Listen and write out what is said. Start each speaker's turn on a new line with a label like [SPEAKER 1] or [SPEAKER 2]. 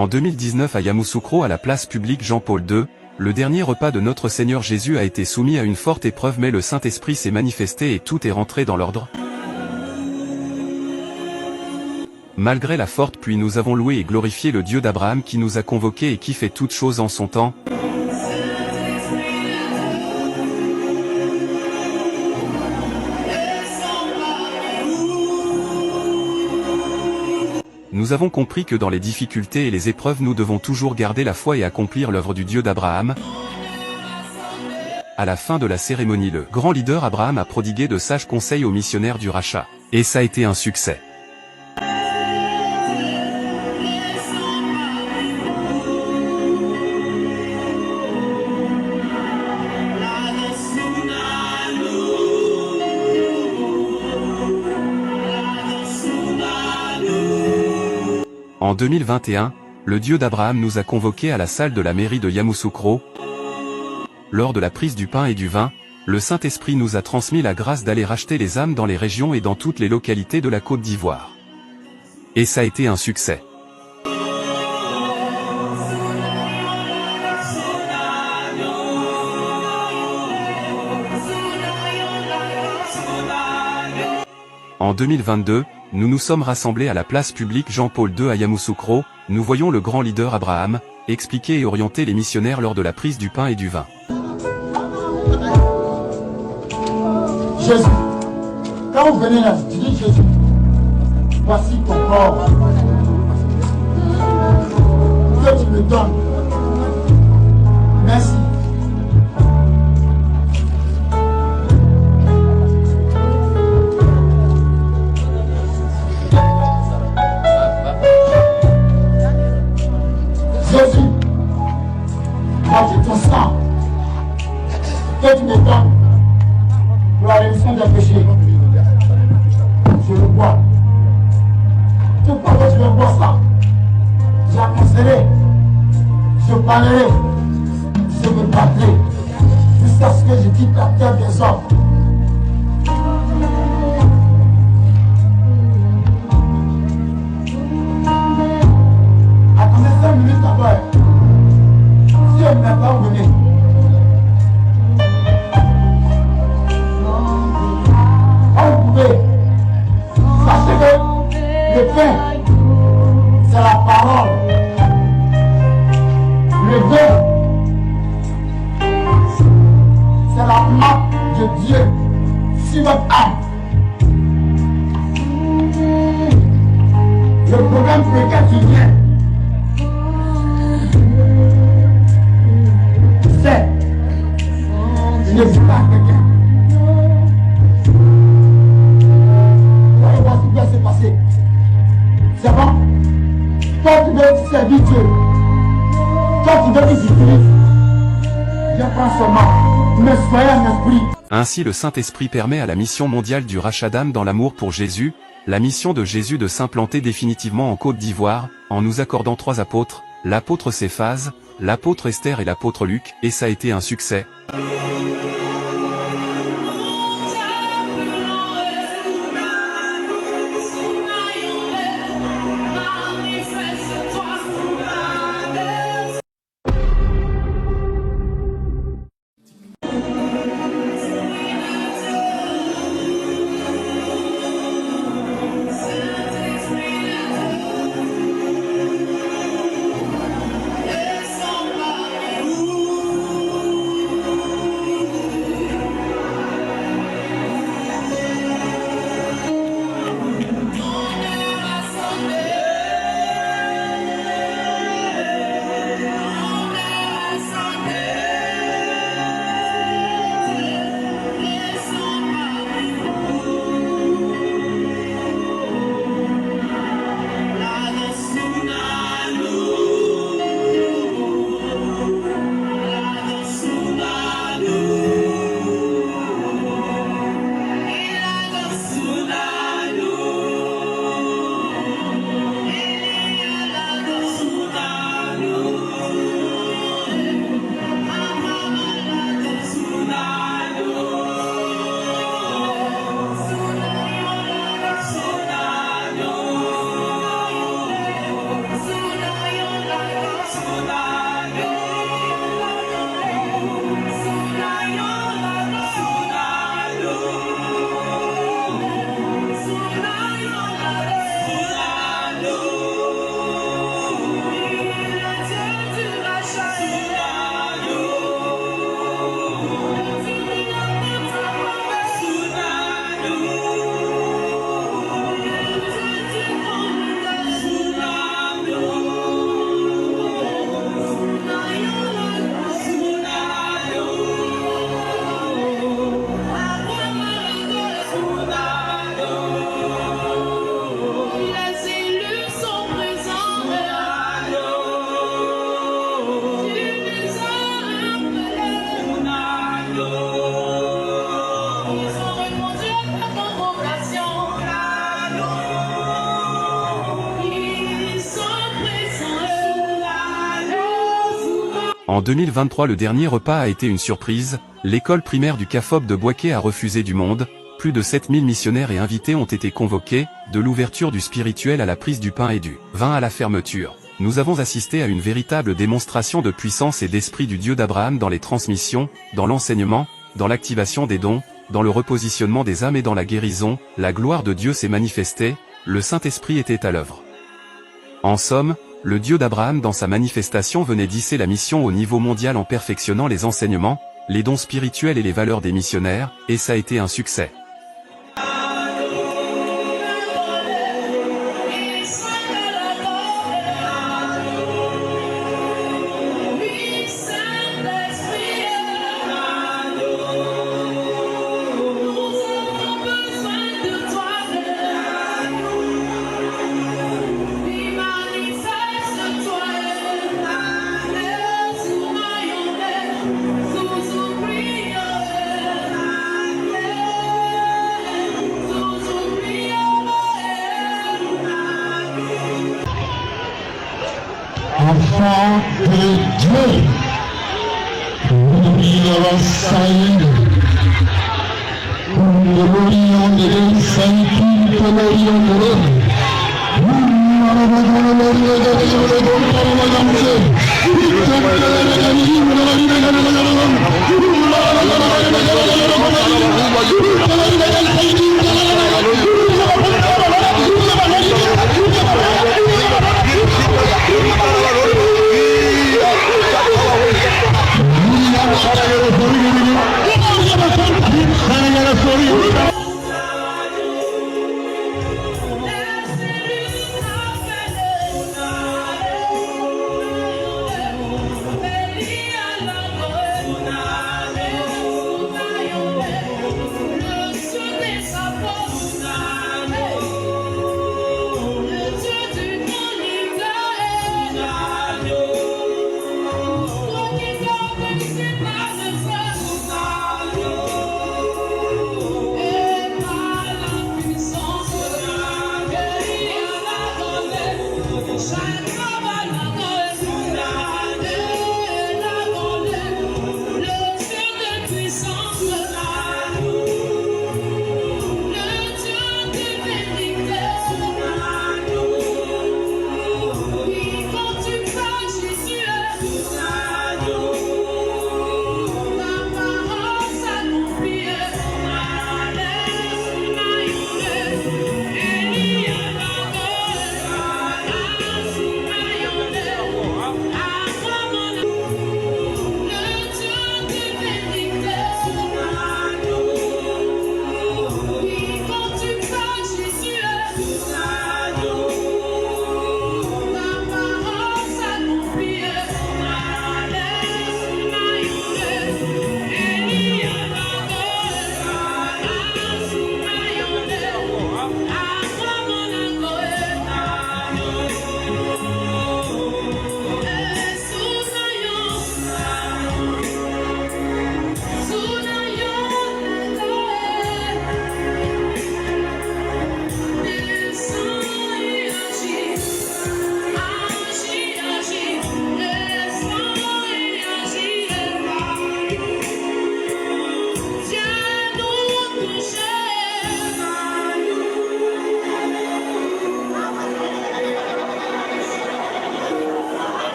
[SPEAKER 1] En 2019 à Yamoussoukro à la place publique Jean-Paul II, le dernier repas de notre Seigneur Jésus a été soumis à une forte épreuve mais le Saint-Esprit s'est manifesté et tout est rentré dans l'ordre. Malgré la forte pluie nous avons loué et glorifié le Dieu d'Abraham qui nous a convoqués et qui fait toutes choses en son temps. Nous avons compris que dans les difficultés et les épreuves nous devons toujours garder la foi et accomplir l'œuvre du Dieu d'Abraham. À la fin de la cérémonie, le grand leader Abraham a prodigué de sages conseils aux missionnaires du rachat. Et ça a été un succès. En 2021, le Dieu d'Abraham nous a convoqués à la salle de la mairie de Yamoussoukro. Lors de la prise du pain et du vin, le Saint-Esprit nous a transmis la grâce d'aller racheter les âmes dans les régions et dans toutes les localités de la Côte d'Ivoire. Et ça a été un succès. En 2022, nous nous sommes rassemblés à la place publique Jean-Paul II à Yamoussoukro, nous voyons le grand leader Abraham, expliquer et orienter les missionnaires lors de la prise du pain et du vin.
[SPEAKER 2] Jésus, quand vous venez là, tu dis Jésus, voici ton corps, que tu me donnes. Merci. Jésus, voici ton sang, que tu me donnes pour la rémission des péchés. Je le bois. Tout pendant que je le bois ça, j'annoncerai, je parlerai, je me battrai, jusqu'à ce que je quitte la terre des hommes. Attendez 5 minutes d'abord. Si elle n'a pas venu, vous pouvez. Sachez que le pain, c'est la parole. Le vin, c'est la marque de Dieu sur votre âme. Le problème pour lequel tu viens, c'est ne dis pas à quelqu'un. Voyez voir ce qui va se passer. C'est bon? Toi tu veux servir Dieu. Toi tu veux qu'il s'utilise. Viens prendre seulement. Mais soyez un esprit.
[SPEAKER 1] Ainsi le Saint-Esprit permet à la mission mondiale du rachat d'âmes dans l'amour pour Jésus, la mission de Jésus de s'implanter définitivement en Côte d'Ivoire, en nous accordant 3 apôtres, l'apôtre Céphase, l'apôtre Esther et l'apôtre Luc, et ça a été un succès. En 2023, le dernier repas a été une surprise. L'école primaire du CAFOB de Boaké a refusé du monde. Plus de 7000 missionnaires et invités ont été convoqués, de l'ouverture du spirituel à la prise du pain et du vin à la fermeture. Nous avons assisté à une véritable démonstration de puissance et d'esprit du Dieu d'Abraham dans les transmissions, dans l'enseignement, dans l'activation des dons, dans le repositionnement des âmes et dans la guérison. La gloire de Dieu s'est manifestée, le Saint-Esprit était à l'œuvre. En somme, le Dieu d'Abraham dans sa manifestation venait d'hisser la mission au niveau mondial en perfectionnant les enseignements, les dons spirituels et les valeurs des missionnaires, et ça a été un succès.
[SPEAKER 2] Enfant de Dieu, nous saïd, nous l'orion de saïd, nous l'orion de l'orion de